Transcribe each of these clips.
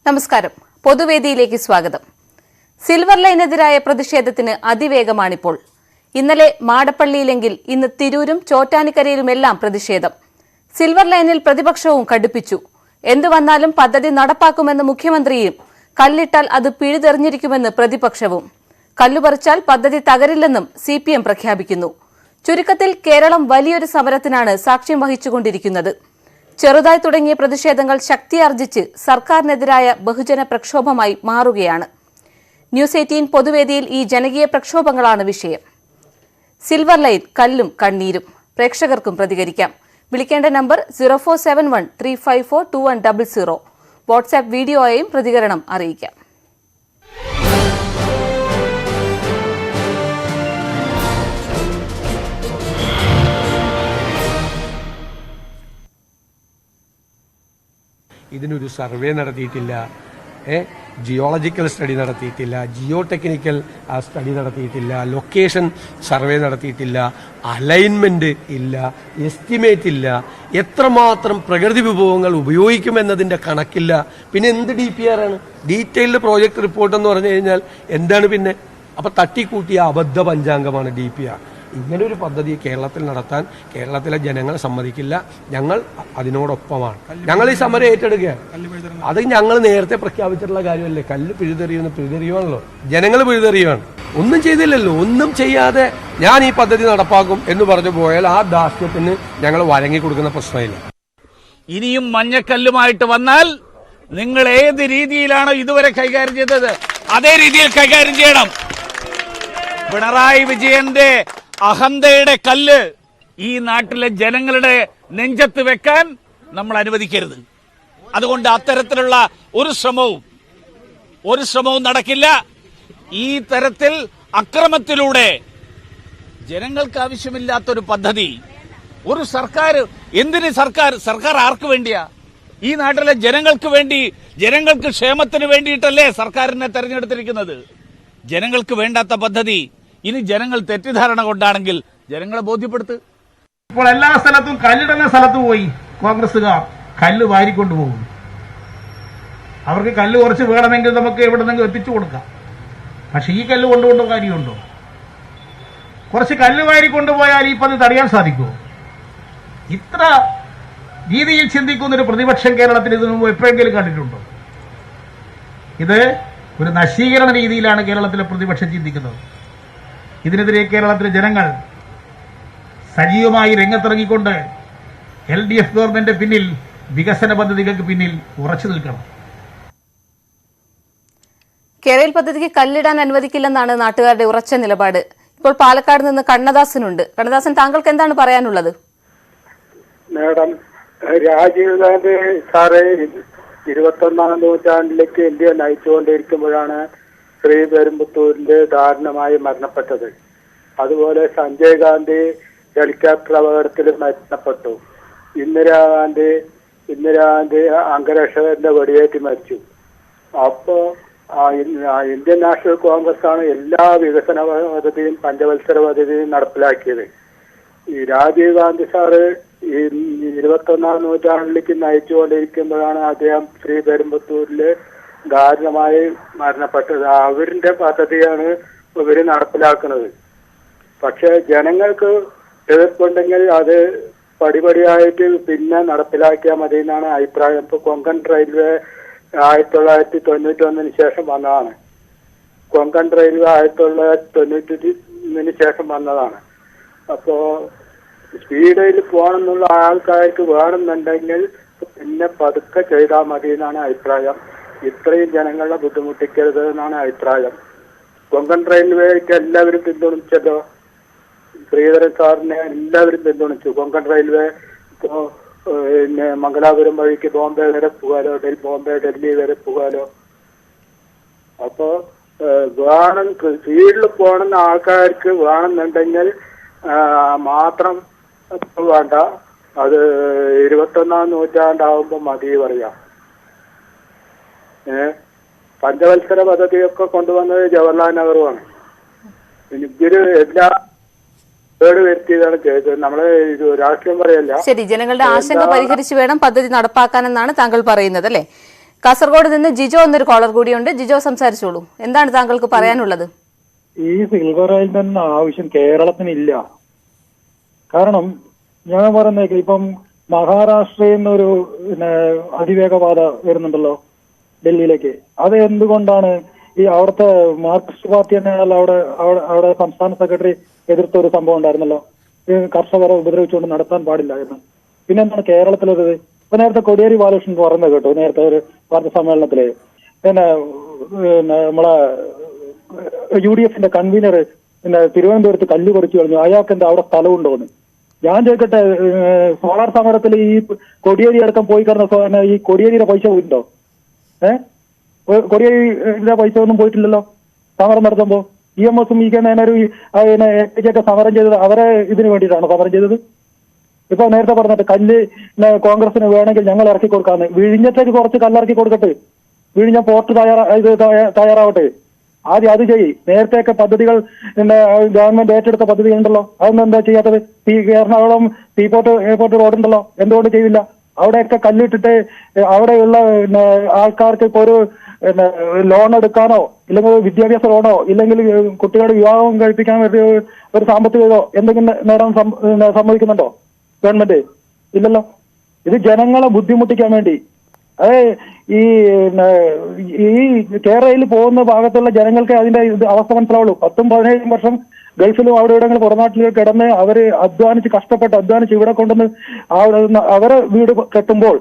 നമസ്കാരം. പൊതുവേദിയിലേക്ക് സ്വാഗതം. സിൽവർ ലൈനെതിരായ പ്രതിഷേധത്തിന് അതിവേഗമാണിപ്പോൾ. ഇന്നലെ മാടപ്പള്ളിയിലെങ്കിൽ ഇന്ന് തിരൂരും ചോറ്റാനിക്കരയിലുമെല്ലാം പ്രതിഷേധം. സിൽവർ ലൈനിൽ പ്രതിപക്ഷവും കടുപ്പിച്ചു. എന്തു വന്നാലും പദ്ധതി നടപ്പാക്കുമെന്ന് മുഖ്യമന്ത്രിയും, കല്ലിട്ടാൽ അത് പിഴുതെറിഞ്ഞിരിക്കുമെന്ന് പ്രതിപക്ഷവും. കല്ലുപറിച്ചാൽ പദ്ധതി തകരില്ലെന്നും CPM പ്രഖ്യാപിക്കുന്നു. ചുരുക്കത്തിൽ കേരളം വലിയൊരു സമരത്തിനാണ് സാക്ഷ്യം വഹിച്ചുകൊണ്ടിരിക്കുന്നത്. ചെറുതായി തുടങ്ങിയ പ്രതിഷേധങ്ങൾ ശക്തിയാർജിച്ച് സർക്കാരിനെതിരായ ബഹുജന പ്രക്ഷോഭമായി മാറുകയാണ്. ന്യൂസ് 18 പൊതുവേദിയിൽ ഈ ജനകീയ പ്രക്ഷോഭങ്ങളാണ് വിഷയം. സിൽവർ ലൈൻ, കല്ലും കണ്ണീരും. പ്രേക്ഷകർക്കും പ്രതികരിക്കാം. വിളിക്കേണ്ട നമ്പർ 0471354200. വാട്സ്ആപ്പ് വീഡിയോയായും പ്രതികരണം അറിയിക്കാം. ഇതിനൊരു സർവേ നടത്തിയിട്ടില്ല, ജിയോളജിക്കൽ സ്റ്റഡി നടത്തിയിട്ടില്ല, ജിയോ ടെക്നിക്കൽ സ്റ്റഡി നടത്തിയിട്ടില്ല, ലൊക്കേഷൻ സർവേ നടത്തിയിട്ടില്ല, അലൈൻമെന്റ് ഇല്ല, എസ്റ്റിമേറ്റ് ഇല്ല, എത്രമാത്രം പ്രകൃതി വിഭവങ്ങൾ ഉപയോഗിക്കുമെന്നതിൻ്റെ കണക്കില്ല. പിന്നെ എന്ത് DPR ആണ്? ഡീറ്റെയിൽഡ് പ്രോജക്റ്റ് റിപ്പോർട്ട് എന്ന് പറഞ്ഞു കഴിഞ്ഞാൽ എന്താണ് പിന്നെ? അപ്പം തട്ടിക്കൂട്ടിയ അബദ്ധ പഞ്ചാംഗമാണ് DPR. ഇങ്ങനൊരു പദ്ധതി കേരളത്തിൽ നടത്താൻ കേരളത്തിലെ ജനങ്ങൾ സമ്മതിക്കില്ല. ഞങ്ങൾ അതിനോടൊപ്പമാണ്. ഞങ്ങൾ ഈ സമരം ഏറ്റെടുക്കുകയാണ്. അത് ഞങ്ങൾ നേരത്തെ പ്രഖ്യാപിച്ചിട്ടുള്ള കാര്യമല്ലേ. കല്ല് പിഴുതെറിയുവാണല്ലോ, ജനങ്ങൾ പിഴുതെറിയുവാണ്. ഒന്നും ചെയ്തില്ലല്ലോ. ഒന്നും ചെയ്യാതെ ഞാൻ ഈ പദ്ധതി നടപ്പാക്കും എന്ന് പറഞ്ഞു പോയാൽ ആ ദാസ്യത്തിന് ഞങ്ങൾ വഴങ്ങി കൊടുക്കുന്ന പ്രശ്നമില്ല. ഇനിയും മഞ്ഞക്കല്ലുമായിട്ട് വന്നാൽ നിങ്ങൾ ഏത് രീതിയിലാണോ ഇതുവരെ കൈകാര്യം ചെയ്തത് അതേ രീതിയിൽ കൈകാര്യം ചെയ്യണം. പിണറായി വിജയന്റെ അഹന്തയുടെ കല്ല് ഈ നാട്ടിലെ ജനങ്ങളുടെ നെഞ്ചത്ത് വെക്കാൻ നമ്മൾ അനുവദിക്കരുത്. അതുകൊണ്ട് അത്തരത്തിലുള്ള ഒരു ശ്രമവും നടക്കില്ല. ഈ തരത്തിൽ അക്രമത്തിലൂടെ ജനങ്ങൾക്ക് ആവശ്യമില്ലാത്തൊരു പദ്ധതി ഒരു സർക്കാർ, എന്തിന് സർക്കാർ ആർക്ക് വേണ്ടിയാ? ഈ നാട്ടിലെ ജനങ്ങൾക്ക് വേണ്ടി, ജനങ്ങൾക്ക് ക്ഷേമത്തിന് വേണ്ടിയിട്ടല്ലേ സർക്കാരിനെ തെരഞ്ഞെടുത്തിരിക്കുന്നത്. ജനങ്ങൾക്ക് വേണ്ടാത്ത പദ്ധതി ഇനി ജനങ്ങൾ തെറ്റിദ്ധാരണ കൊണ്ടാണെങ്കിൽ ജനങ്ങളെ ബോധ്യപ്പെടുത്ത്. ഇപ്പോൾ എല്ലാ സ്ഥലത്തും കല്ലിടുന്ന സ്ഥലത്ത് പോയി കോൺഗ്രസുകാർ കല്ല് വാരിക്കൊണ്ടുപോകും. അവർക്ക് കല്ല് കുറച്ച് വേണമെങ്കിൽ നമുക്ക് എവിടെന്നെങ്കിലും എത്തിച്ചു കൊടുക്കാം. പക്ഷെ ഈ കല്ല് കൊണ്ടുകൊണ്ടോ കാര്യമുണ്ടോ? കുറച്ച് കല്ല് വാരി കൊണ്ടുപോയാൽ ഈ പദ്ധതി തടയാൻ സാധിക്കുമോ? ഇത്ര രീതിയിൽ ചിന്തിക്കുന്നൊരു പ്രതിപക്ഷം കേരളത്തിൽ ഇതിനു മുമ്പ് എപ്പോഴെങ്കിലും കണ്ടിട്ടുണ്ടോ? ഇത് ഒരു നശീകരണ രീതിയിലാണ് കേരളത്തിലെ പ്രതിപക്ഷം ചിന്തിക്കുന്നത്. ഇതിനെതിരെ കേരളത്തിലെ ജനങ്ങൾ സജീവമായി രംഗത്തിറങ്ങിക്കൊണ്ട് LDF ഗവൺമെന്റ് പിന്നിൽ, വികസന പദ്ധതികൾക്ക് പിന്നിൽ ഉറച്ചു നിൽക്കണം. കേരള പദ്ധതിക്ക് കല്ലിടാൻ അനുവദിക്കില്ലെന്നാണ് നാട്ടുകാരുടെ ഉറച്ച നിലപാട്. ഇപ്പോൾ പാലക്കാട് നിന്ന് കണ്ണദാസനുണ്ട്. കണ്ണദാസൻ, താങ്കൾക്ക് എന്താണ് പറയാനുള്ളത്? മാഡം, രാജീവ് ഗാന്ധി സാറ് 21ാം നൂറ്റാണ്ടിലേക്ക് ഇന്ത്യ നയിച്ചുകൊണ്ടിരിക്കുമ്പോഴാണ് ശ്രീപെരുമ്പത്തൂരിന്റെ ദാരുണമായി മരണപ്പെട്ടത്. അതുപോലെ സഞ്ജയ് ഗാന്ധി ഹെലികോപ്റ്റർ അപകടത്തിൽ മരണപ്പെട്ടു. ഇന്ദിരാഗാന്ധി അംഗരക്ഷകന്റെ വെടിയേറ്റ് മരിച്ചു. അപ്പോ ഇന്ത്യൻ നാഷണൽ കോൺഗ്രസ് ആണ് എല്ലാ വികസന പദ്ധതിയും പഞ്ചവത്സര പദ്ധതിയും നടപ്പിലാക്കിയത്. ഈ രാജീവ് ഗാന്ധി സാറ് 21ാം നൂറ്റാണ്ടിലേക്ക് നയിച്ചുകൊണ്ടിരിക്കുമ്പോഴാണ് അദ്ദേഹം ശ്രീപെരുമ്പത്തൂരില് ദാരുണമായി മരണപ്പെട്ടത്. അവരിന്റെ പദ്ധതിയാണ് ഇവര് നടപ്പിലാക്കുന്നത്. പക്ഷെ ജനങ്ങൾക്ക് എതിർപ്പുണ്ടെങ്കിൽ അത് പടിപടിയായിട്ട് പിന്നെ നടപ്പിലാക്കിയാൽ മതി എന്നാണ് അഭിപ്രായം. ഇപ്പൊ കൊങ്കൺ റെയിൽവേ 1991 ശേഷം വന്നതാണ്. കൊങ്കൺ റെയിൽവേ 1991 ശേഷം വന്നതാണ്. അപ്പോ സ്പീഡിൽ പോകണമെന്നുള്ള ആൾക്കാർക്ക് വേണമെന്നുണ്ടെങ്കിൽ പിന്നെ പതുക്കെ ചെയ്താൽ മതി എന്നാണ് അഭിപ്രായം. ഇത്രയും ജനങ്ങളെ ബുദ്ധിമുട്ടിക്കരുത് എന്നാണ് അഭിപ്രായം. കൊങ്കൺ റെയിൽവേക്ക് എല്ലാവരും പിന്തുണച്ചല്ലോ. ശ്രീധരൻ സാറിനെ എല്ലാവരും പിന്തുണച്ചു. കൊങ്കൺ റെയിൽവേ ഇപ്പോ പിന്നെ മംഗലാപുരം വഴിക്ക് ബോംബെ വരെ പോകാലോ, ഡൽഹി വരെ പോകാലോ. അപ്പോ വേണം, സ്പീഡിൽ പോകണമെന്ന ആൾക്കാർക്ക് വേണമെന്നുണ്ടെങ്കിൽ മാത്രം വേണ്ട, അത് 21ാം നൂറ്റാണ്ടാവുമ്പോ മതി പറയാം. പഞ്ചവത്സര പദ്ധതിയൊക്കെ കൊണ്ടുവന്നത് ജവഹർലാൽ നെഹ്റുവാണ്. ഇവര് എല്ലാ വരുത്തിയതാണ് ചെയ്തത്. നമ്മള് രാഷ്ട്രീയം പറയല്ല. ശരി, ജനങ്ങളുടെ ആശങ്ക പരിഹരിച്ചു വേണം പദ്ധതി നടപ്പാക്കാനെന്നാണ് താങ്കൾ പറയുന്നത് അല്ലേ? കാസർഗോഡ് നിന്ന് ജിജോ എന്നൊരു കോളർ കൂടിയുണ്ട്. ജിജോ, സംസാരിച്ചോളൂ. എന്താണ് താങ്കൾക്ക് പറയാനുള്ളത്? ഈ സിൽവർ ലൈനിന്റെ ആവശ്യം കേരളത്തിനില്ല. കാരണം ഞാൻ പറയുന്നത് ഇപ്പം മഹാരാഷ്ട്രയിൽ നിന്നൊരു അതിവേഗപാത വരുന്നുണ്ടല്ലോ ഡൽഹിയിലേക്ക്. അത് എന്തുകൊണ്ടാണ് ഈ അവിടുത്തെ മാർക്സിസ്റ്റ് പാർട്ടി തന്നെയാണല്ലോ അവിടെ സംസ്ഥാന സെക്രട്ടറി എതിർത്ത ഒരു സംഭവം ഉണ്ടായിരുന്നല്ലോ, ഈ കർഷകരെ ഉപദ്രവിച്ചുകൊണ്ട് നടത്താൻ പാടില്ലായിരുന്നു. പിന്നെ എന്താണ് കേരളത്തിലത്? ഇപ്പൊ നേരത്തെ കോടിയേരി ബാലകൃഷ്ണൻ പറയുന്നത് കേട്ടോ, നേരത്തെ ഒരു വാർത്താ സമ്മേളനത്തില് പിന്നെ നമ്മളെ UDF കൺവീനർ തിരുവനന്തപുരത്ത് കല്ല് പറിച്ചു കളഞ്ഞു. അയാൾക്ക് എന്താ അവിടെ സ്ഥലമുണ്ടോന്ന് ഞാൻ ചോദിക്കട്ടെ. സോളാർ സമരത്തിൽ ഈ കൊടിയേരി അടക്കം പോയി കിടന്ന ഈ കൊടിയേരിയുടെ പൈസ പോയിട്ടുണ്ടോ? കൊടിയേരിയുടെ പൈസ ഒന്നും പോയിട്ടില്ലല്ലോ സമരം നടത്തുമ്പോ. EMSഉം ഈ ഒക്കെ സമരം ചെയ്തത് അവരെ ഇതിനു വേണ്ടിയിട്ടാണ് സമരം ചെയ്തത്. ഇപ്പൊ നേരത്തെ പറഞ്ഞിട്ട് കല്ല് കോൺഗ്രസിന് വേണമെങ്കിൽ ഞങ്ങൾ ഇറക്കി കൊടുക്കാന്ന്. വിഴിഞ്ഞത്തേക്ക് കുറച്ച് കല്ലിറക്കി കൊടുക്കട്ടെ, വിഴിഞ്ഞ പോർട്ട് തയ്യാറാവട്ടെ. ആദ്യം അത് ചെയ്യ്. നേരത്തെയൊക്കെ പദ്ധതികൾ ഗവൺമെന്റ് ഏറ്റെടുത്ത പദ്ധതികളുണ്ടല്ലോ, അതൊന്നും എന്താ ചെയ്യാത്തത്? എറണാകുളം സീപോർട്ട് എയർപോർട്ട് റോഡുണ്ടല്ലോ, എന്തുകൊണ്ട് ചെയ്യില്ല? അവിടെയൊക്കെ കല്ലിട്ടിട്ട് അവിടെയുള്ള ആൾക്കാർക്ക് ഇപ്പൊ ഒരു ലോൺ എടുക്കാനോ ഇല്ലെങ്കിൽ വിദ്യാഭ്യാസ ലോണോ ഇല്ലെങ്കിൽ കുട്ടികളുടെ വിവാഹം കഴിപ്പിക്കാൻ വേണ്ടി ഒരു സാമ്പത്തികതോ എന്തെങ്കിലും നേടാൻ സമ്മതിക്കുന്നുണ്ടോ ഗവൺമെന്റ്? ഇല്ലല്ലോ. ഇത് ജനങ്ങളെ ബുദ്ധിമുട്ടിക്കാൻ വേണ്ടി. അതെ, ഈ കേരളയിൽ പോകുന്ന ഭാഗത്തുള്ള ജനങ്ങൾക്ക് അതിന്റെ അവസ്ഥ മനസ്സിലാവുള്ളൂ. 10-17 വർഷം ഗൾഫിലും അവിടെ ഇവിടെങ്കിലും പുറനാട്ടിൽ കിടന്ന് അവര് കഷ്ടപ്പെട്ട് ഇവിടെ കൊണ്ടുവന്ന് അവരെ വീട് കെട്ടുമ്പോൾ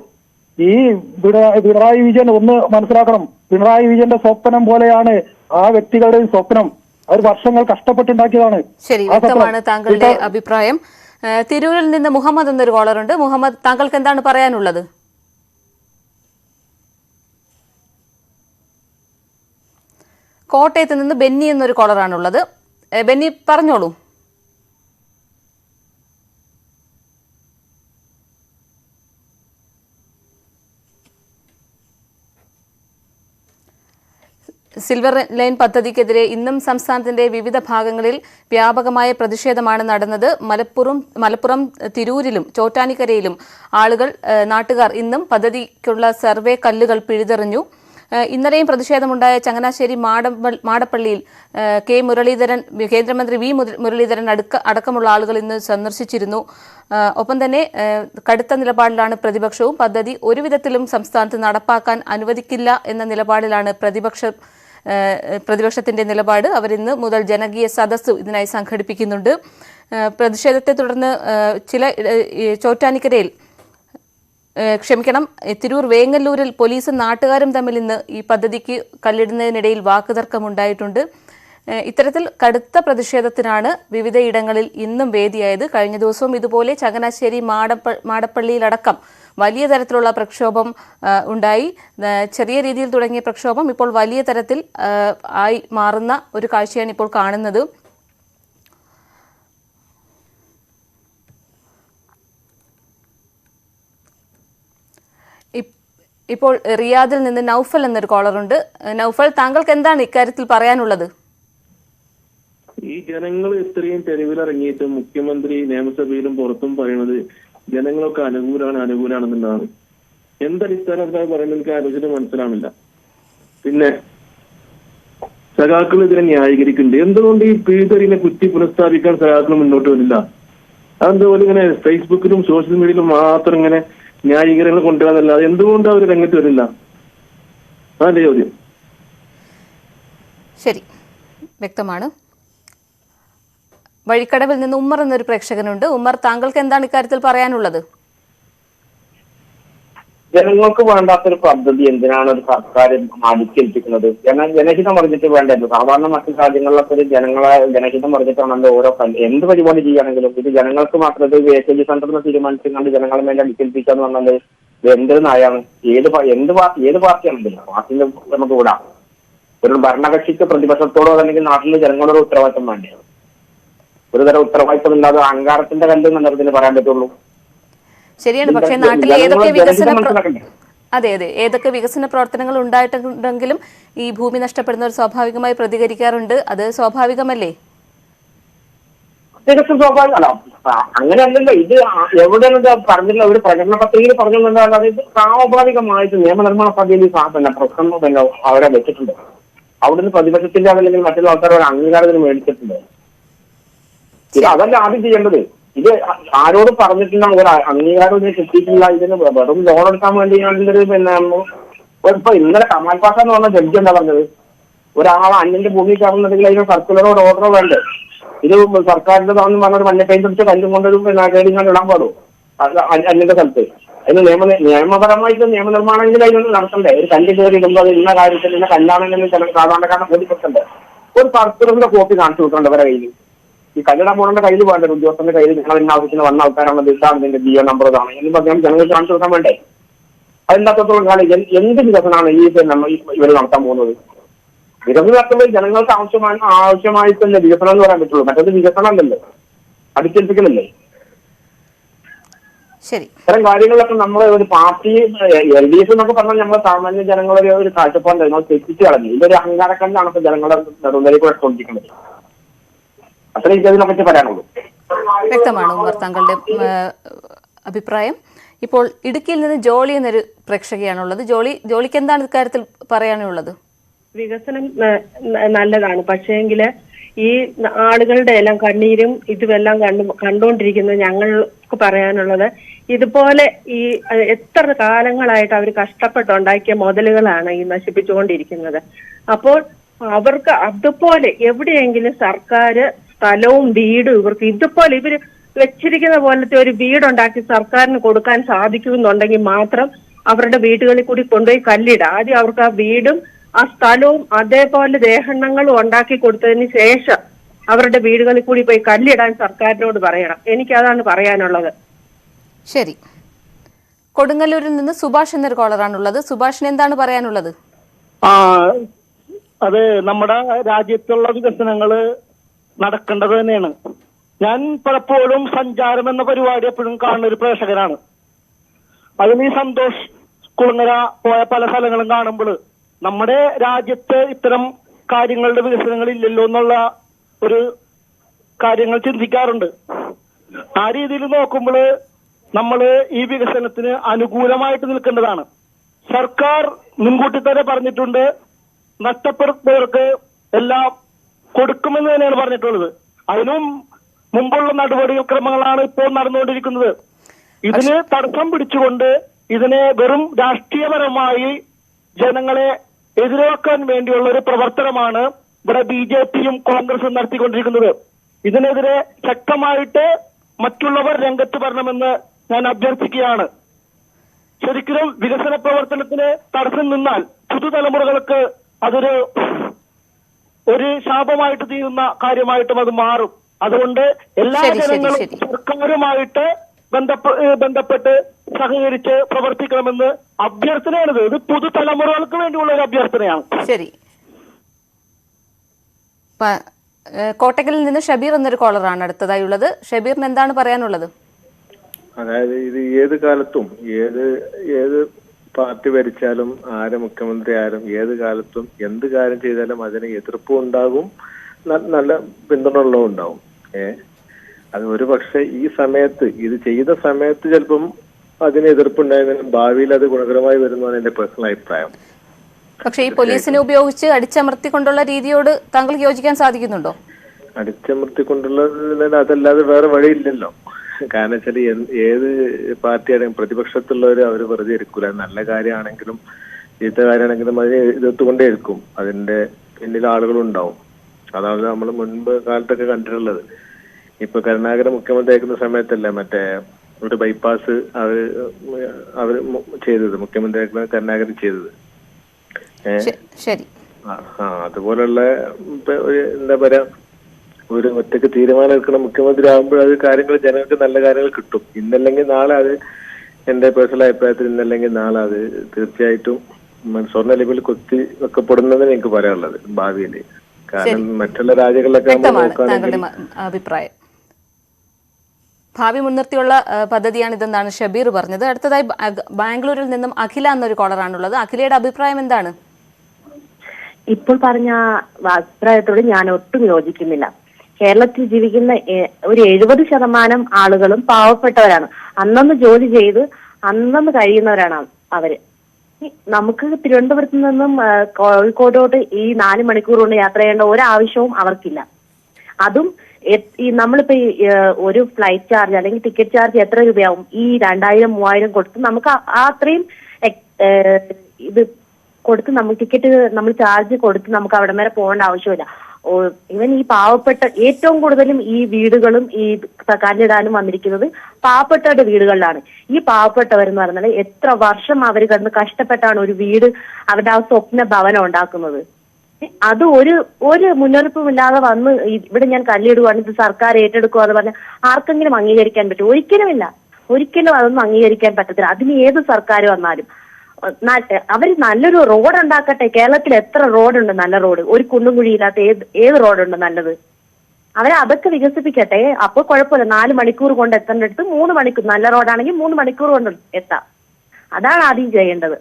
ഈ പിണറായി വിജയൻ ഒന്ന് മനസ്സിലാക്കണം. പിണറായി വിജയന്റെ സ്വപ്നം പോലെയാണ് ആ വ്യക്തികളുടെയും സ്വപ്നം. അവർ വർഷങ്ങൾ കഷ്ടപ്പെട്ടുണ്ടാക്കിയതാണ്. ശരി, വ്യക്തമാണ് താങ്കളുടെ അഭിപ്രായം. തിരൂരിൽ നിന്ന് മുഹമ്മദ് എന്നൊരു കോളർ ഉണ്ട്. മുഹമ്മദ്, താങ്കൾക്ക് എന്താണ് പറയാനുള്ളത്? കോട്ടയത്ത് നിന്ന് ബെന്നി എന്നൊരു കോളറാണുള്ളത്. ബെന്നി, പറഞ്ഞോളൂ. സിൽവർ ലൈൻ പദ്ധതിക്കെതിരെ ഇന്നും സംസ്ഥാനത്തിന്റെ വിവിധ ഭാഗങ്ങളിൽ വ്യാപകമായ പ്രതിഷേധമാണ് നടന്നത്. മലപ്പുറം തിരൂരിലും ചോറ്റാനിക്കരയിലും നാട്ടുകാർ ഇന്നും പദ്ധതിക്കുള്ള സർവേ കല്ലുകൾ പിഴുതെറിഞ്ഞു. ഇന്നലെയും പ്രതിഷേധമുണ്ടായ ചങ്ങനാശ്ശേരി മാടപ്പള്ളിയിൽ കെ മുരളീധരൻ, കേന്ദ്രമന്ത്രി വി മുരളീധരൻ അടക്കമുള്ള ആളുകൾ ഇന്ന് സന്ദർശിച്ചിരുന്നു. ഒപ്പം തന്നെ കടുത്ത നിലപാടിലാണ് പ്രതിപക്ഷവും. പദ്ധതി ഒരുവിധത്തിലും സംസ്ഥാനത്ത് നടപ്പാക്കാൻ അനുവദിക്കില്ല എന്ന നിലപാടിലാണ് പ്രതിപക്ഷത്തിന്റെ നിലപാട്. അവരിന്ന് മുതൽ ജനകീയ സദസ്സ് ഇതിനായി സംഘടിപ്പിക്കുന്നുണ്ട്. പ്രതിഷേധത്തെ തുടർന്ന് തിരൂർ വേങ്ങല്ലൂരിൽ പോലീസും നാട്ടുകാരും തമ്മിൽ ഇന്ന് ഈ പദ്ധതിക്ക് കല്ലിടുന്നതിനിടയിൽ വാക്കുതർക്കമുണ്ടായിട്ടുണ്ട്. ഇത്തരത്തിൽ കടുത്ത പ്രതിഷേധത്തിനാണ് വിവിധയിടങ്ങളിൽ ഇന്നും വേദിയായത്. കഴിഞ്ഞ ദിവസവും ഇതുപോലെ ചങ്ങനാശ്ശേരി മാടപ്പള്ളിയിലടക്കം വലിയ തരത്തിലുള്ള പ്രക്ഷോഭം ഉണ്ടായി. ചെറിയ രീതിയിൽ തുടങ്ങിയ പ്രക്ഷോഭം ഇപ്പോൾ വലിയ തരത്തിൽ ആയി മാറുന്ന ഒരു കാഴ്ചയാണ് ഇപ്പോൾ കാണുന്നത്. ഇപ്പോൾ റിയാദിൽ നിന്ന് നൌഫൽ എന്നൊരു കോളറുണ്ട്. നൌഫൽ, താങ്കൾക്ക് എന്താണ് ഇക്കാര്യത്തിൽ പറയാനുള്ളത്? ഈ ജനങ്ങൾ ഇത്രയും തെരുവിലിറങ്ങിയിട്ട് മുഖ്യമന്ത്രി നിയമസഭയിലും പുറത്തും പറയുന്നത് ജനങ്ങളൊക്കെ അനുകൂലാണെന്നുള്ളതാണ്. എന്തടിസ്ഥാനത്തിലാണ് പറയുന്നത് എനിക്ക് ആലോചന മനസ്സിലാവില്ല. പിന്നെ സഖാക്കൾ ഇതിനെ ന്യായീകരിക്കുന്നുണ്ട്. എന്തുകൊണ്ട് ഈ പീഡിതരിനെ കുറ്റി പുനഃസ്ഥാപിക്കാൻ സഖാക്കൾ മുന്നോട്ട് വരില്ല? അതുപോലെ ഇങ്ങനെ ഫേസ്ബുക്കിലും സോഷ്യൽ മീഡിയയിലും മാത്രം ഇങ്ങനെ ന്യായീകരണങ്ങൾ കൊണ്ടുവരാനല്ലാതെ എന്തുകൊണ്ട് അവർ രംഗത്ത് വരില്ല? അതല്ലേ ചോദ്യം. ശരി, വ്യക്തമാണ്. വഴിക്കടവിൽ നിന്ന് ഉമ്മർ എന്നൊരു പ്രേക്ഷകനുണ്ട്. ഉമ്മർ, താങ്കൾക്ക് എന്താണ് ഇക്കാര്യത്തിൽ പറയാനുള്ളത്? ജനങ്ങൾക്ക് വേണ്ടാത്തൊരു പദ്ധതി എന്തിനാണ് ഒരു സർക്കാർ അടിച്ചേൽപ്പിക്കുന്നത്? ജനഹിതം പറഞ്ഞിട്ട് വേണ്ടല്ലോ. സാധാരണ മറ്റു രാജ്യങ്ങളിലൊക്കെ ജനഹിതം പറഞ്ഞിട്ടാണല്ലോ ഓരോ എന്ത് പരിപാടി ചെയ്യുകയാണെങ്കിലും ഇത് ജനങ്ങൾക്ക് മാത്രം ഇത് വേസ്റ്റേജ് സെന്ററിന് തീരുമാനിച്ചുകൊണ്ട് ജനങ്ങളെ മേലെ അടിച്ചേൽപ്പിക്കാന്ന് പറഞ്ഞാൽ ഇത് എന്തൊരു നയാണ്? ഏത് പാർട്ടിയാണെന്നില്ല, പാർട്ടിയിൽ നമുക്ക് വിടാം. ഒരു ഭരണകക്ഷിക്ക് പ്രതിപക്ഷത്തോടോ അല്ലെങ്കിൽ നാട്ടിലെ ജനങ്ങളോട് ഉത്തരവാദിത്തം വേണ്ടിയാണ്. ഒരു തരം ഉത്തരവാദിത്തം ഇല്ലാതെ അഹങ്കാരത്തിന്റെ കല്ല് എന്നതിന് പറയാൻ പറ്റുള്ളൂ. ശരിയാണ്. പക്ഷേ നാട്ടിൽ ഏതൊക്കെ വികസന പ്രവർത്തനങ്ങൾ ഉണ്ടായിട്ടുണ്ടെങ്കിലും ഈ ഭൂമി നഷ്ടപ്പെടുന്നവർ സ്വാഭാവികമായി പ്രതികരിക്കാറുണ്ട്. അത് സ്വാഭാവികമല്ലേ? തികച്ചും സ്വാഭാവികമല്ല. അങ്ങനെയല്ലല്ലോ ഇത് എവിടെയാണ് പറഞ്ഞില്ല, ഒരു പ്രകടന പത്രികയിൽ പറഞ്ഞിട്ടുണ്ടാകാതെ ഇത് സ്വാഭാവികമായിട്ട് നിയമനിർമ്മാണ സഭയിൽ പ്രശ്നം പിന്നെ അവരെ വെച്ചിട്ടുണ്ട്. അവിടുന്ന് പ്രതിപക്ഷത്തിന്റെ അതല്ലെങ്കിൽ മറ്റുള്ള ആൾക്കാരുടെ അംഗീകാരത്തിന് മേടിച്ചിട്ടുണ്ട്. ഇത് അതല്ല ആദ്യം ചെയ്യേണ്ടത്. ഇത് ആരോട് പറഞ്ഞിട്ടുള്ള ഒരു അംഗീകാരം ഇതിന് കിട്ടിയിട്ടില്ല. ഇതിന് വെറും ലോൺ എടുക്കാൻ വേണ്ടി പിന്നെ ഇപ്പൊ ഇന്നലെ കമാൽ പാഷ എന്ന് പറഞ്ഞ ജഡ്ജി എന്താ പറഞ്ഞത്, ഒരാൾ അന്യന്റെ ഭൂമി കയറുന്നുണ്ടെങ്കിൽ അതിന് സർക്കുലറോ ഓർഡറോ വേണ്ടേ? ഇത് സർക്കാരിന്റെ താന്ന് പറഞ്ഞൊരു മഞ്ഞ പെയിന്റ് അടിച്ച കല്ലും കൊണ്ടൊരു കേടിങ്ങാണ്ട് ഇടാൻ പാടും അന്യന്റെ സ്ഥലത്ത്. അതിന് നിയമപരമായിട്ട് നിയമനിർമ്മാണമെങ്കിൽ അതിനൊന്നും നടത്തണ്ടേ? ഒരു കല്ല് കയറി ഇടുമ്പോൾ അത് ഇന്ന കാര്യത്തിൽ ഇന്ന കല്ലാണെങ്കിലും ചില സാധാരണക്കാരനെ ബോധ്യപ്പെടുത്തണ്ടേ? ഒരു സർക്കുലറിന്റെ കോപ്പി കാണിച്ചു കൊടുക്കണ്ട അവരുടെ കയ്യിൽ. ഈ കല്ലിടാൻ പോകേണ്ട കയ്യിൽ വേണ്ട, ഉദ്യോഗസ്ഥന്റെ കയ്യിൽ ഞങ്ങൾ ഇന്ന ആവശ്യത്തിന് വന്ന ആൾക്കാരാണ് ഇതാണ് ഇതിന്റെ ജിയോ നമ്പർ ഇതാണ് എന്ന് പറഞ്ഞാൽ ജനങ്ങൾക്ക് കാണിച്ചു കൊടുക്കാൻ വേണ്ടേ? അതില്ലാത്തത്തോളം കാലം എന്ത് വികസനമാണ് ഇവർ നടത്താൻ പോകുന്നത്? വികസനം നടത്തുമ്പോൾ ജനങ്ങൾക്ക് ആവശ്യമായിട്ടല്ലേ വികസനം എന്ന് പറയാൻ പറ്റുള്ളൂ. മറ്റൊരു വികസനം അല്ലല്ലോ, അടിച്ചേൽപ്പിക്കലല്ലേ. ശരി, ഇത്തരം കാര്യങ്ങളിലൊക്കെ നമ്മളെ ഒരു പാർട്ടി LDF എന്നൊക്കെ പറഞ്ഞാൽ നമ്മളെ സാമാന്യ ജനങ്ങളുടെ ഒരു കാഴ്ചപ്പാട് നമ്മൾ തെറ്റിച്ച് കളഞ്ഞു. ഇതൊരു അഹങ്കാരക്കല്ലാണ് ഇപ്പൊ ജനങ്ങളുടെ നെടുന്നേലേക്ക് കൊണ്ടിരിക്കുന്നത്. അത്ര എനിക്ക് അതിനെ പറ്റി പറയാനുള്ളൂ. വ്യക്തമാണ് ഉമർ താങ്കളുടെ അഭിപ്രായം. ഇപ്പോൾ ഇടുക്കിയിൽ നിന്ന് ജോളി എന്നൊരു പ്രേക്ഷകയാണുള്ളത്. ജോളിക്ക് എന്താണ് ഇക്കാര്യത്തിൽ പറയാനുള്ളത്? വികസനം നല്ലതാണ്, പക്ഷേങ്കില് ഈ ആളുകളുടെ എല്ലാം കണ്ണീരും ഇതുമെല്ലാം കണ്ടുകൊണ്ടിരിക്കുന്നത് ഞങ്ങൾക്ക് പറയാനുള്ളത്, ഇതുപോലെ ഈ എത്ര കാലങ്ങളായിട്ട് അവർ കഷ്ടപ്പെട്ടുണ്ടാക്കിയ മുതലുകളാണ് ഈ നശിപ്പിച്ചുകൊണ്ടിരിക്കുന്നത്. അപ്പോൾ അവർക്ക് അതുപോലെ എവിടെയെങ്കിലും സർക്കാർ സ്ഥലവും വീടും ഇവർക്ക് ഇതുപോലെ ഇവര് വെച്ചിരിക്കുന്ന പോലത്തെ ഒരു വീടുണ്ടാക്കി സർക്കാരിന് കൊടുക്കാൻ സാധിക്കുമെന്നുണ്ടെങ്കിൽ മാത്രം അവരുടെ വീടുകളിൽ കൂടി കൊണ്ടുപോയി കല്ലിടുക. ആദ്യം അവർക്ക് ആ വീടും ആ സ്ഥലവും അതേപോലെ ദേഹണ്ണങ്ങളും ഉണ്ടാക്കി കൊടുത്തതിന് ശേഷം അവരുടെ വീടുകളിൽ കൂടി പോയി കല്ലിടാൻ സർക്കാരിനോട് പറയണം. എനിക്കതാണ് പറയാനുള്ളത്. ശരി, കൊടുങ്ങല്ലൂരിൽ നിന്ന് സുഭാഷ് എന്നൊരു കോളറാണുള്ളത്. സുഭാഷിന് എന്താണ് പറയാനുള്ളത്? അത് നമ്മുടെ രാജ്യത്തുള്ള വികസനങ്ങള് നടക്കേണ്ടത് തന്നെയാണ്. ഞാൻ പലപ്പോഴും സഞ്ചാരം എന്ന പരിപാടി എപ്പോഴും കാണുന്ന ഒരു പ്രേക്ഷകനാണ്. അതിന് ഈ സന്തോഷ് കുളങ്ങര പോയ പല സ്ഥലങ്ങളും കാണുമ്പോൾ നമ്മുടെ രാജ്യത്ത് ഇത്തരം കാര്യങ്ങളുടെ വികസനങ്ങൾ ഇല്ലല്ലോ എന്നുള്ള ഒരു കാര്യങ്ങൾ ചിന്തിക്കാറുണ്ട്. ആ രീതിയിൽ നോക്കുമ്പോൾ നമ്മൾ ഈ വികസനത്തിന് അനുകൂലമായിട്ട് നിൽക്കേണ്ടതാണ്. സർക്കാർ മുൻകൂട്ടി തന്നെ പറഞ്ഞിട്ടുണ്ട്, നഷ്ടപ്പെടുന്നവർക്ക് എല്ലാം കൊടുക്കുമെന്ന് തന്നെയാണ് പറഞ്ഞിട്ടുള്ളത്. അതിനും മുമ്പുള്ള നടപടിക്രമങ്ങളാണ് ഇപ്പോൾ നടന്നുകൊണ്ടിരിക്കുന്നത്. ഇതിന് തടസ്സം പിടിച്ചുകൊണ്ട് ഇതിനെ വെറും രാഷ്ട്രീയപരമായി ജനങ്ങളെ എതിരാക്കാൻ വേണ്ടിയുള്ള ഒരു പ്രവർത്തനമാണ് ഇവിടെ BJPയും കോൺഗ്രസും നടത്തിക്കൊണ്ടിരിക്കുന്നത്. ഇതിനെതിരെ ശക്തമായിട്ട് മറ്റുള്ളവർ രംഗത്ത് വരണമെന്ന് ഞാൻ അഭ്യർത്ഥിക്കുകയാണ്. ശരിക്കും വികസന പ്രവർത്തനത്തിന് തടസ്സം നിന്നാൽ പുതുതലമുറകൾക്ക് അതൊരു ശാപമായിട്ട് തീരുന്ന കാര്യമായിട്ടും അത് മാറും. അതുകൊണ്ട് എല്ലാ ജനങ്ങളും സർക്കാരുമായിട്ട് ബന്ധപ്പെട്ട് സഹകരിച്ച് പ്രവർത്തിക്കണമെന്ന് അഭ്യർത്ഥനയാണിത്. ഇത് പുതുതലമുറകൾക്ക് വേണ്ടിയുള്ള ഒരു അഭ്യർത്ഥനയാണ്. ശരി, കോട്ടക്കലിൽ നിന്ന് ഷബീർ എന്നൊരു കോളറാണ് അടുത്തതായുള്ളത്. ഷബീറിന് എന്താണ് പറയാനുള്ളത്? അതായത് ഇത് ഏത് കാലത്തും ഏത് പാർട്ടി ഭരിച്ചാലും ആര് മുഖ്യമന്ത്രി ആയാലും ഏത് കാലത്തും എന്ത് കാര്യം ചെയ്താലും അതിന് എതിർപ്പും ഉണ്ടാകും, നല്ല പിന്തുണ ഉണ്ടാവും. അത് ഒരു പക്ഷെ ഈ സമയത്ത് ഇത് ചെയ്ത സമയത്ത് ചിലപ്പം അതിന് എതിർപ്പുണ്ടായതിനും ഭാവിയിൽ അത് ഗുണകരമായി വരുന്നതാണ് എന്റെ പേഴ്സണൽ അഭിപ്രായം. പക്ഷെ ഈ പോലീസിനെ ഉപയോഗിച്ച് അടിച്ചമർത്തിക്കൊണ്ടുള്ള രീതിയോട് താങ്കൾക്ക് യോജിക്കാൻ സാധിക്കുന്നുണ്ടോ? അടിച്ചമർത്തിക്കൊണ്ടുള്ള അതല്ലാതെ വേറെ വഴിയില്ലല്ലോ. കാരണം വെച്ചാൽ ഏത് പാർട്ടിയാണെങ്കിലും പ്രതിപക്ഷത്തുള്ളവർ അവർ വെറുതെ ഇരിക്കൂല. നല്ല കാര്യമാണെങ്കിലും ചീത്ത കാര്യമാണെങ്കിലും അതിനെ എതിർത്തുകൊണ്ടേ ഇരിക്കും. അതിന്റെ പിന്നിൽ ആളുകളുണ്ടാവും. അതാണ് നമ്മൾ മുൻപ് കാലത്തൊക്കെ കണ്ടിട്ടുള്ളത്. ഇപ്പൊ കരുണാകരൻ മുഖ്യമന്ത്രി ആയിരിക്കുന്ന സമയത്തല്ലേ മറ്റേ ഒരു ബൈപ്പാസ് അവര് ചെയ്തത്, മുഖ്യമന്ത്രി ആയിരിക്കുന്ന കരുണാകരൻ ചെയ്തത്. അതുപോലുള്ള എന്താ പറയാ, ഒരു ഒറ്റക്ക് തീരുമാനം എടുക്കണം മുഖ്യമന്ത്രി ആകുമ്പോൾ അത് കാര്യങ്ങൾ ജനങ്ങൾക്ക് നല്ല കാര്യങ്ങൾ കിട്ടും. ഇന്നല്ലെങ്കിൽ നാളെ അത് എന്റെ പേഴ്സണൽ അഭിപ്രായത്തിൽ ഇന്നല്ലെങ്കിൽ നാളെ അത് തീർച്ചയായിട്ടും സ്വർണ്ണ ലിപിയിൽ കൊത്തി വെക്കപ്പെടുന്നതെന്ന് എനിക്ക് പറയാനുള്ളത് ഭാവിയിൽ. കാരണം മറ്റുള്ള രാജ്യങ്ങളിലൊക്കെ താങ്കളുടെ അഭിപ്രായം ഭാവി മുൻനിർത്തിയുള്ള പദ്ധതിയാണിതെന്നാണ് ഷബീർ പറഞ്ഞത്. അടുത്തതായി ബാംഗ്ലൂരിൽ നിന്നും അഖില എന്നൊരു കോളറാണുള്ളത്. അഖിലയുടെ അഭിപ്രായം എന്താണ്? ഇപ്പോൾ പറഞ്ഞ അഭിപ്രായത്തോട് ഞാൻ ഒട്ടും യോജിക്കുന്നില്ല. കേരളത്തിൽ ജീവിക്കുന്ന ഒരു 70% ആളുകളും പാവപ്പെട്ടവരാണ്. അന്നന്ന് ജോലി ചെയ്ത് അന്നന്ന് കഴിയുന്നവരാണ് അവര്. നമുക്ക് തിരുവനന്തപുരത്ത് നിന്നും കോഴിക്കോടോട്ട് ഈ 4 മണിക്കൂർ കൊണ്ട് യാത്ര ചെയ്യേണ്ട ഒരാവശ്യവും അവർക്കില്ല. അതും ഈ നമ്മളിപ്പോ ഒരു ഫ്ലൈറ്റ് ചാർജ് അല്ലെങ്കിൽ ടിക്കറ്റ് ചാർജ് എത്ര രൂപയാവും? ഈ 2000-3000 കൊടുത്ത് നമുക്ക് അത്രയും ഇത് കൊടുത്ത് നമുക്ക് ടിക്കറ്റ് നമ്മൾ ചാർജ് കൊടുത്ത് നമുക്ക് അവിടെ വരെ പോകേണ്ട ആവശ്യമില്ല. ഇവൻ ഈ പാവപ്പെട്ട ഏറ്റവും കൂടുതലും ഈ വീടുകളും ഈ കല്ലിടാനും വന്നിരിക്കുന്നത് പാവപ്പെട്ടവരുടെ വീടുകളിലാണ്. ഈ പാവപ്പെട്ടവരെന്ന് പറഞ്ഞാൽ എത്ര വർഷം അവർ കിടന്ന് കഷ്ടപ്പെട്ടാണ് ഒരു വീട് അവരുടെ ആ സ്വപ്ന ഭവനം ഉണ്ടാക്കുന്നത്. അത് ഒരു മുന്നറിയിപ്പുമില്ലാതെ വന്ന് ഇവിടെ ഞാൻ കല്ലിടുവാണ്, ഇത് സർക്കാർ ഏറ്റെടുക്കുക എന്ന് പറഞ്ഞാൽ ആർക്കെങ്കിലും അംഗീകരിക്കാൻ പറ്റും? ഒരിക്കലുമില്ല. ഒരിക്കലും അതൊന്നും അംഗീകരിക്കാൻ പറ്റത്തില്ല. അതിന് ഏത് സർക്കാർ വന്നാലും അവർ നല്ലൊരു റോഡ് ഉണ്ടാക്കട്ടെ. കേരളത്തിൽ എത്ര റോഡുണ്ട് നല്ല റോഡ്? ഒരു കുണ്ടും കുഴിയില്ലാത്ത ഏത് റോഡുണ്ട് നല്ലത്? അതൊക്കെ വികസിപ്പിക്കട്ടെ. അപ്പൊ കുഴപ്പമില്ല. 4 മണിക്കൂർ കൊണ്ട് എത്തേണ്ടടുത്ത് 3 മണിക്കൂർ, നല്ല റോഡാണെങ്കിൽ 3 മണിക്കൂർ കൊണ്ട് എത്താം. അതാണ് ആദ്യം ചെയ്യേണ്ടത്.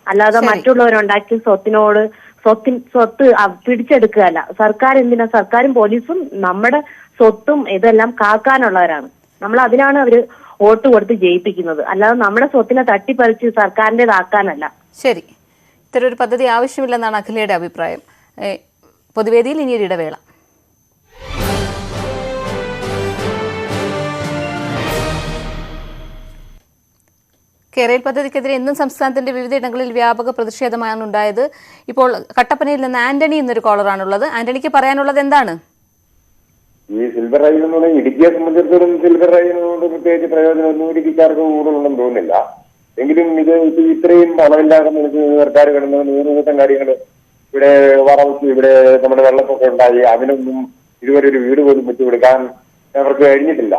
അല്ലാതെ മറ്റുള്ളവരുണ്ടാക്കിയ സ്വത്ത് പിടിച്ചെടുക്കുകയല്ല. സർക്കാർ എന്തിനാ? സർക്കാരും പോലീസും നമ്മുടെ സ്വത്തും ഇതെല്ലാം കാക്കാനുള്ളവരാണ്. നമ്മൾ അതിനാണ് അവര് വോട്ട് കൊടുത്ത് ജയിപ്പിക്കുന്നത്. അല്ലാതെ നമ്മുടെ സ്വത്തിനെ തട്ടിപ്പറിച്ച് സർക്കാരിൻ്റെതാക്കാനല്ല. ശരി, ഇത്തരം ഒരു പദ്ധതി ആവശ്യമില്ലെന്നാണ് അഖിലയുടെ അഭിപ്രായം. പൊതുവേദിയിൽ ഇനിയൊരു ഇടവേള. കേരയിൽ പദ്ധതിക്കെതിരെ ഇന്നും സംസ്ഥാനത്തിന്റെ വിവിധ ഇടങ്ങളിൽ വ്യാപക പ്രതിഷേധമാണ് ഉണ്ടായത്. ഇപ്പോൾ കട്ടപ്പനയിൽ നിന്ന് ആന്റണി എന്നൊരു കോളറാണുള്ളത്. ആന്റണിക്ക് പറയാനുള്ളത് എന്താണ്? ഈ സിൽവർ റൈൻ എന്ന് പറഞ്ഞാൽ ഇടുക്കിയെ സംബന്ധിച്ചിടത്തോളം സിൽവർ റൈനിനോട് പ്രത്യേകിച്ച് പ്രയോജനമൊന്നും ഇടുക്കിക്കാർക്ക് കൂടുതലുണ്ടെന്ന് തോന്നുന്നില്ല. എങ്കിലും ഇത് ഇത്രയും പണമില്ലാതെ നമുക്ക് സർക്കാർ കിടന്ന 100 കൂട്ടം കാര്യങ്ങൾ ഇവിടെ വളർത്തി ഇവിടെ നമ്മുടെ വെള്ളപ്പൊക്കം ഉണ്ടായി. അതിനൊന്നും ഇതുവരെ ഒരു വീട് പോലും വെച്ചു കൊടുക്കാൻ അവർക്ക് കഴിഞ്ഞിട്ടില്ല.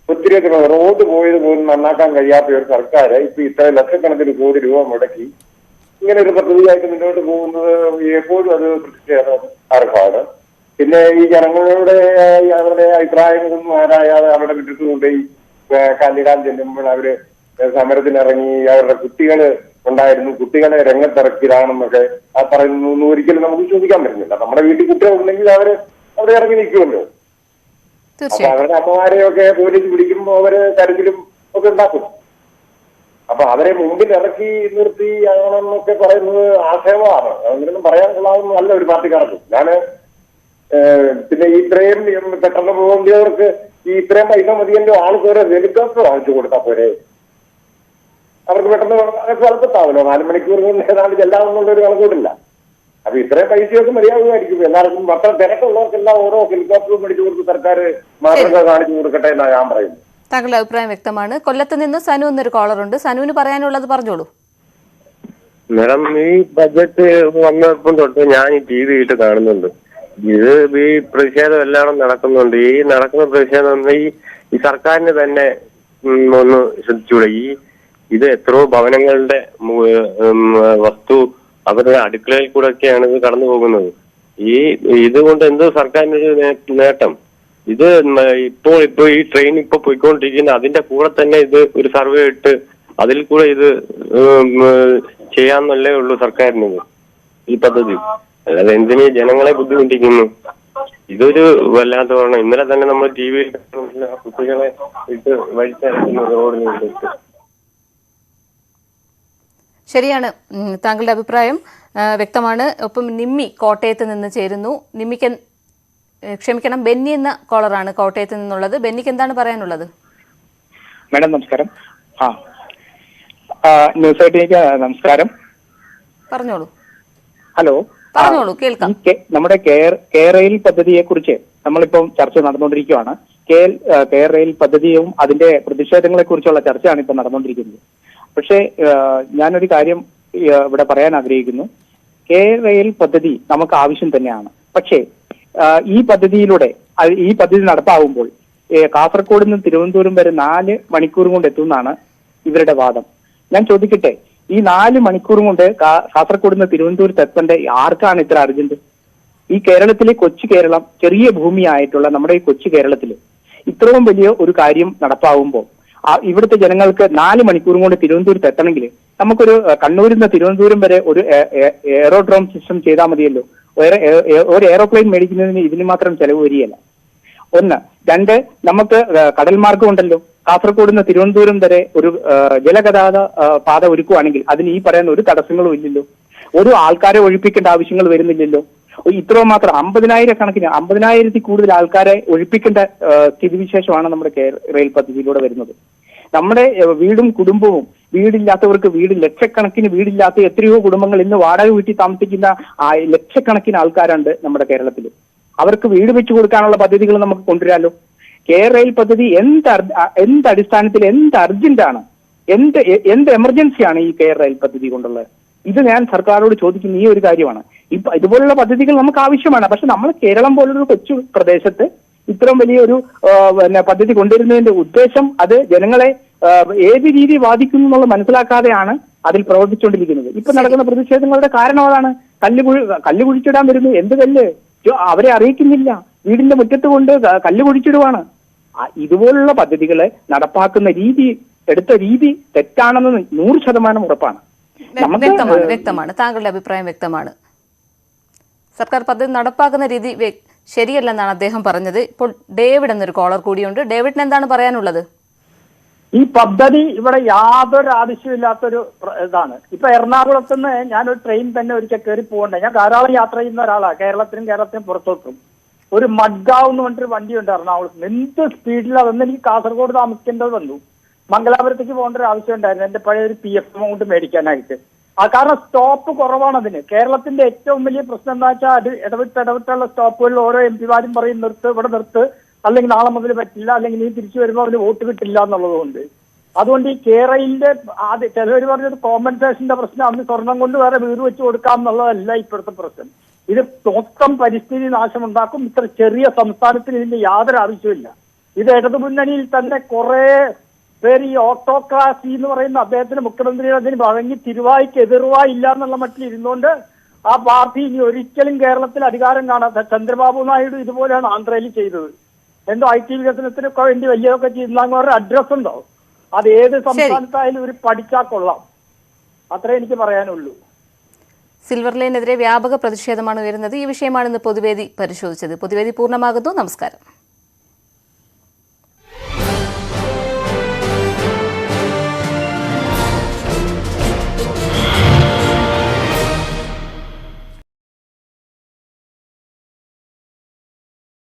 ഒത്തിരിയൊക്കെ റോഡ് പോയത് പോലും നന്നാക്കാൻ കഴിയാത്ത ഒരു സർക്കാർ ഇപ്പൊ ഇത്ര ലക്ഷക്കണക്കിന് കോടി രൂപ മുടക്കി ഇങ്ങനെ ഒരു പദ്ധതിയായിട്ട് മുന്നോട്ട് പോകുന്നത് എപ്പോഴും അത് പ്രതിഷേധാർഹമാണ്. പിന്നെ ഈ ജനങ്ങളുടെ അവരുടെ അഭിപ്രായങ്ങളൊന്നും ആരായാതെ അവരുടെ മുറ്റത്ത് കൊണ്ടുപോയി കല്ലിടാൻ ചെല്ലുമ്പോൾ അവര് സമരത്തിനിറങ്ങി അവരുടെ കുട്ടികൾ ഉണ്ടായിരുന്നു, കുട്ടികളെ രംഗത്തിറക്കിയതാണെന്നൊക്കെ പറയുന്നു. ഒരിക്കലും നമുക്ക് ചോദിക്കാൻ പറ്റുന്നില്ല. നമ്മുടെ വീട്ടിൽ കുട്ടികളുണ്ടെങ്കിൽ അവര് അവിടെ ഇറങ്ങി നിൽക്കുമല്ലോ. അപ്പൊ അവരുടെ അമ്മമാരെയൊക്കെ പോലീസ് പിടിക്കുമ്പോൾ അവര് കരുതലും ഒക്കെ ഉണ്ടാക്കും. അപ്പൊ അവരെ മുമ്പിൽ ഇറക്കി നിർത്തി ആണെന്നൊക്കെ പറയുന്നത് ആക്ഷേപമാണ്. അങ്ങനെയൊന്നും പറയാൻ കൊള്ളാവുന്ന നല്ല ഒരു പാർട്ടിക്കാർക്ക്. ഞാന് പിന്നെ ഇത്രയും പെട്ടെന്ന് പോകേണ്ടവർക്ക് ഈ ഇത്രയും പൈസ മതിയല്ലോ, ആൾക്ക് ഒരു ഹെലികോപ്റ്റർ വാങ്ങിച്ചു കൊടുത്താൽ പോരെ? അവർക്ക് പെട്ടെന്ന് സ്ഥലത്തെത്താവല്ലോ. 4 മണിക്കൂർ കൊണ്ട് ഏതാണ്ട് ചെല്ലാമെന്നുള്ളൊരു കണക്കൂട്ടില്ല. അപ്പൊ ഇത്രയും പൈസയൊക്കെ മര്യാദയായിരിക്കും. എല്ലാവർക്കും അത്ര തിരക്കുള്ളവർക്കെല്ലാം ഓരോ ഹെലികോപ്റ്ററും മേടിച്ചു കൊടുത്ത് സർക്കാർ മാതൃക കാണിച്ചു കൊടുക്കട്ടെ എന്നാണ് ഞാൻ പറയുന്നത്. താങ്കളുടെ അഭിപ്രായം വ്യക്തമാണ്. കൊല്ലത്ത് നിന്ന് സനു എന്നൊരു കോളറുണ്ട്. സനുവിന് പറയാനുള്ളത് പറഞ്ഞോളൂ. മാഡം, ഈ ബഡ്ജറ്റ് വന്നപ്പം തൊട്ട് ഞാൻ ഈ TV കാണുന്നുണ്ട്. ഇത് ഈ പ്രതിഷേധം എല്ലായിടും നടക്കുന്നുണ്ട്. ഈ നടക്കുന്ന പ്രതിഷേധം ഈ സർക്കാരിന് തന്നെ ഒന്ന് ശ്രദ്ധിച്ചൂടെ? ഇത് എത്രയോ ഭവനങ്ങളുടെ വസ്തു അവരുടെ അടുക്കളയിൽ കൂടെ ഒക്കെയാണ് ഇത് കടന്നു പോകുന്നത്. ഇതുകൊണ്ട് എന്തോ സർക്കാരിനൊരു നേട്ടം? ഇത് ഇപ്പൊ ഈ ട്രെയിൻ ഇപ്പൊ പോയിക്കൊണ്ടിരിക്കുന്ന അതിന്റെ കൂടെ തന്നെ ഇത് ഒരു സർവേ ഇട്ട് അതിൽ കൂടെ ഇത് ചെയ്യാന്നല്ലേ ഉള്ളൂ സർക്കാരിന് ഈ പദ്ധതി. അല്ലാതെ എന്തിനീ ജനങ്ങളെ ബുദ്ധിമുട്ടിക്കുന്നു? ഇതൊരു വല്ലാത്ത ഓർമ്മ. ഇന്നലെ തന്നെ നമ്മൾ TV കുട്ടികളെ ഇട്ട് വഴിച്ചിറക്കുന്നു റോഡിൽ. ശരിയാണ്, താങ്കളുടെ അഭിപ്രായം വ്യക്തമാണ്. ഒപ്പം നിമ്മി കോട്ടയത്ത് നിന്ന് ചേരുന്നു. ബെന്നി എന്ന കോളറാണ് കോട്ടയത്ത് നിന്നുള്ളത്. ബെന്നിക്ക് എന്താണ് പറയാനുള്ളത്? മാഡം നമസ്കാരം. ന്യൂസ് എയ്റ്റീനിലേക്ക് നമസ്കാരം. പറഞ്ഞോളൂ. ഹലോ, പറഞ്ഞോളൂ, കേൾക്കാം. നമ്മുടെ കെയർ റെയിൽ പദ്ധതിയെ കുറിച്ച് നമ്മളിപ്പം ചർച്ച നടന്നുകൊണ്ടിരിക്കുകയാണ്. കെയർ റെയിൽ പദ്ധതിയും അതിന്റെ പ്രതിഷേധങ്ങളെ കുറിച്ചുള്ള ചർച്ചയാണ് ഇപ്പൊ നടന്നുകൊണ്ടിരിക്കുന്നത്. പക്ഷേ ഞാനൊരു കാര്യം ഇവിടെ പറയാൻ ആഗ്രഹിക്കുന്നു. കെയർ റെയിൽ പദ്ധതി നമുക്ക് ആവശ്യം തന്നെയാണ്. പക്ഷേ ഈ പദ്ധതി നടപ്പാകുമ്പോൾ കാസർഗോഡ് നിന്ന് തിരുവനന്തപുരം വരെ 4 മണിക്കൂർ കൊണ്ട് എത്തുമെന്നാണ് ഇവരുടെ വാദം. ഞാൻ ചോദിക്കട്ടെ, ഈ 4 മണിക്കൂർ കൊണ്ട് കാസർഗോഡ് നിന്ന് തിരുവനന്തപുരത്ത് എത്തേണ്ട ആർക്കാണ് ഇത്ര അർജന്റ്? ഈ കേരളത്തിലെ കൊച്ചു കേരളം, ചെറിയ ഭൂമിയായിട്ടുള്ള നമ്മുടെ ഈ കൊച്ചു കേരളത്തിൽ ഇത്രയും വലിയ ഒരു കാര്യം നടപ്പാകുമ്പോൾ ഇവിടുത്തെ ജനങ്ങൾക്ക് 4 മണിക്കൂർ കൊണ്ട് തിരുവനന്തപുരത്ത് എത്തണമെങ്കിൽ നമുക്കൊരു കണ്ണൂരിൽ നിന്ന് തിരുവനന്തപുരം വരെ ഒരു എയറോഡ്രോം സിസ്റ്റം ചെയ്താൽ മതിയല്ലോ. ഒരു എയറോപ്ലെയിൻ മേടിക്കുന്നതിന് ഇതിന് മാത്രം ചെലവ് വരികയല്ല. ഒന്ന്. രണ്ട്, നമുക്ക് കടൽ മാർഗം ഉണ്ടല്ലോ. കാസർഗോഡ് നിന്ന് തിരുവനന്തപുരം വരെ ഒരു ജലഗതാഗത പാത ഒരുക്കുകയാണെങ്കിൽ അതിന് ഈ പറയുന്ന ഒരു തടസ്സങ്ങളും ഇല്ലല്ലോ. ഒരു ആൾക്കാരെ ഒഴിപ്പിക്കേണ്ട ആവശ്യങ്ങൾ വരുന്നില്ലല്ലോ. ഇത്രയും മാത്രം 50,000 കൂടുതൽ ആൾക്കാരെ ഒഴിപ്പിക്കേണ്ട സ്ഥിതിവിശേഷമാണ് നമ്മുടെ റെയിൽ പദ്ധതിയിലൂടെ വരുന്നത്. നമ്മുടെ വീടും കുടുംബവും, വീടില്ലാത്തവർക്ക് വീട്, ലക്ഷക്കണക്കിന് വീടില്ലാത്ത എത്രയോ കുടുംബങ്ങൾ ഇന്ന് വാടക വീട്ടിൽ താമസിക്കുന്ന ലക്ഷക്കണക്കിന് ആൾക്കാരുണ്ട് നമ്മുടെ കേരളത്തിൽ. അവർക്ക് വീട് വെച്ചു കൊടുക്കാനുള്ള പദ്ധതികൾ നമുക്ക് കൊണ്ടുവരാമല്ലോ. റെയിൽ പദ്ധതി എന്ത് അടിസ്ഥാനത്തിൽ, എന്ത് അർജന്റാണ്, എന്ത് എമർജൻസിയാണ് ഈ റെയിൽ പദ്ധതി കൊണ്ടുള്ളത്? ഇത് ഞാൻ സർക്കാരോട് ചോദിക്കുന്ന ഈ ഒരു കാര്യമാണ്. ഇതുപോലുള്ള പദ്ധതികൾ നമുക്ക് ആവശ്യമാണ്. പക്ഷെ നമ്മൾ കേരളം പോലൊരു കൊച്ചു പ്രദേശത്ത് ഇത്രയും വലിയൊരു പദ്ധതി കൊണ്ടുവരുന്നതിന്റെ ഉദ്ദേശം അത് ജനങ്ങളെ ഏത് രീതി ബാധിക്കുന്നു എന്നുള്ളത് മനസ്സിലാക്കാതെയാണ് അതിൽ പ്രവർത്തിച്ചുകൊണ്ടിരിക്കുന്നത്. ഇപ്പൊ നടക്കുന്ന പ്രതിഷേധങ്ങളുടെ കാരണം അതാണ്. കല്ല് കുഴിച്ചിടാൻ വരുന്നു. എന്ത് കല്ല്? അവരെ അറിയിക്കുന്നില്ല. വീടിന്റെ മുറ്റത്ത് കൊണ്ട് കല്ല് കുഴിച്ചിടുവാണ്. ഇതുപോലുള്ള പദ്ധതികളെ നടപ്പാക്കുന്ന രീതി, എടുത്ത രീതി തെറ്റാണെന്ന് 100% ഉറപ്പാണ്. വ്യക്തമാണ്. താങ്കളുടെ അഭിപ്രായം വ്യക്തമാണ്. സർക്കാർ പദ്ധതി നടപ്പാക്കുന്ന രീതി ശരിയല്ലെന്നാണ് അദ്ദേഹം പറഞ്ഞത്. ഇപ്പോൾ ഡേവിഡ് എന്നൊരു കോളർ കൂടിയുണ്ട്. ഡേവിഡിന് എന്താണ് പറയാനുള്ളത്? ഈ പദ്ധതി ഇവിടെ യാതൊരു ആവശ്യമില്ലാത്തൊരു ഇതാണ്. ഇപ്പൊ എറണാകുളത്ത് നിന്ന് ഞാനൊരു ട്രെയിൻ തന്നെ ഒരിക്കൽ കയറി പോകണ്ടേ. ഞാൻ ധാരാളം യാത്ര ചെയ്യുന്ന ഒരാളാണ്, കേരളത്തിനും പുറത്തോട്ടും. ഒരു മഡ്ഗാവ് എന്ന് പറഞ്ഞിട്ടൊരു വണ്ടിയുണ്ട് എറണാകുളത്ത്. എന്ത് സ്പീഡിലാണ് അതൊന്നും എനിക്ക് കാസർഗോഡ് താമസിക്കേണ്ടത് വന്നു. മംഗലാപുരത്തേക്ക് പോകേണ്ട ഒരു ആവശ്യം ഉണ്ടായിരുന്നു എന്റെ പഴയ ഒരു PF amount മേടിക്കാനായിട്ട്. കാരണം സ്റ്റോപ്പ് കുറവാണ് അതിന്. കേരളത്തിന്റെ ഏറ്റവും വലിയ പ്രശ്നം എന്താ വെച്ചാൽ ഇടവിട്ടുള്ള സ്റ്റോപ്പുകളിൽ ഓരോ MP മാരും പറയും നിർത്ത്, ഇവിടെ നിർത്ത്, അല്ലെങ്കിൽ നാളെ മുതൽ പറ്റില്ല, അല്ലെങ്കിൽ നീ തിരിച്ചു വരുമ്പോൾ അവന് വോട്ട് കിട്ടില്ല എന്നുള്ളതുകൊണ്ട്. അതുകൊണ്ട് ഈ കേരളയിലെ ചിലവർ പറഞ്ഞത് കോമ്പൻസേഷന്റെ പ്രശ്നം, അന്ന് സ്വർണം കൊണ്ട് വേറെ വീട് വെച്ച് കൊടുക്കാം എന്നുള്ളതല്ല ഇപ്പോഴത്തെ പ്രശ്നം. ഇത് മൊത്തം പരിസ്ഥിതി നാശമുണ്ടാക്കും. ഇത്ര ചെറിയ സംസ്ഥാനത്തിന് ഇതിന്റെ യാതൊരു ആവശ്യമില്ല. ഇത് ഇടതുമുന്നണിയിൽ തന്നെ കുറെ പേര് ഈ ഓട്ടോക്രാസി എന്ന് പറയുന്ന അദ്ദേഹത്തിന് മുഖ്യമന്ത്രിയുടെ അതിന് വഴങ്ങി തിരുവായിക്ക് എതിർവായില്ല എന്നുള്ള മട്ടിൽ ഇരുന്നുകൊണ്ട് ആ പാർട്ടി ഇനി ഒരിക്കലും കേരളത്തിൽ അധികാരം കാണാത്ത ചന്ദ്രബാബു നായിഡു ഇതുപോലെയാണ് ആന്ധ്രയിൽ ചെയ്തത്. എന്തോ IT വികസനത്തിനൊക്കെ വേണ്ടി വലിയതൊക്കെ ചെയ്യുന്ന ഒരു അഡ്രസ് ഉണ്ടോ? അത് ഏത് സംസ്ഥാനത്തായാലും ഒരു പഠിച്ചാൽ കൊള്ളാം. അത്രേ എനിക്ക് പറയാനുള്ളൂ. സിൽവർ ലൈനെതിരെ വ്യാപക പ്രതിഷേധമാണ് ഉയരുന്നത്. ഈ വിഷയമാണ് ഇന്ന് പൊതുവേദി പരിശോധിച്ചത്. പൊതുവേദി പൂർണ്ണമാകുന്നു. നമസ്കാരം.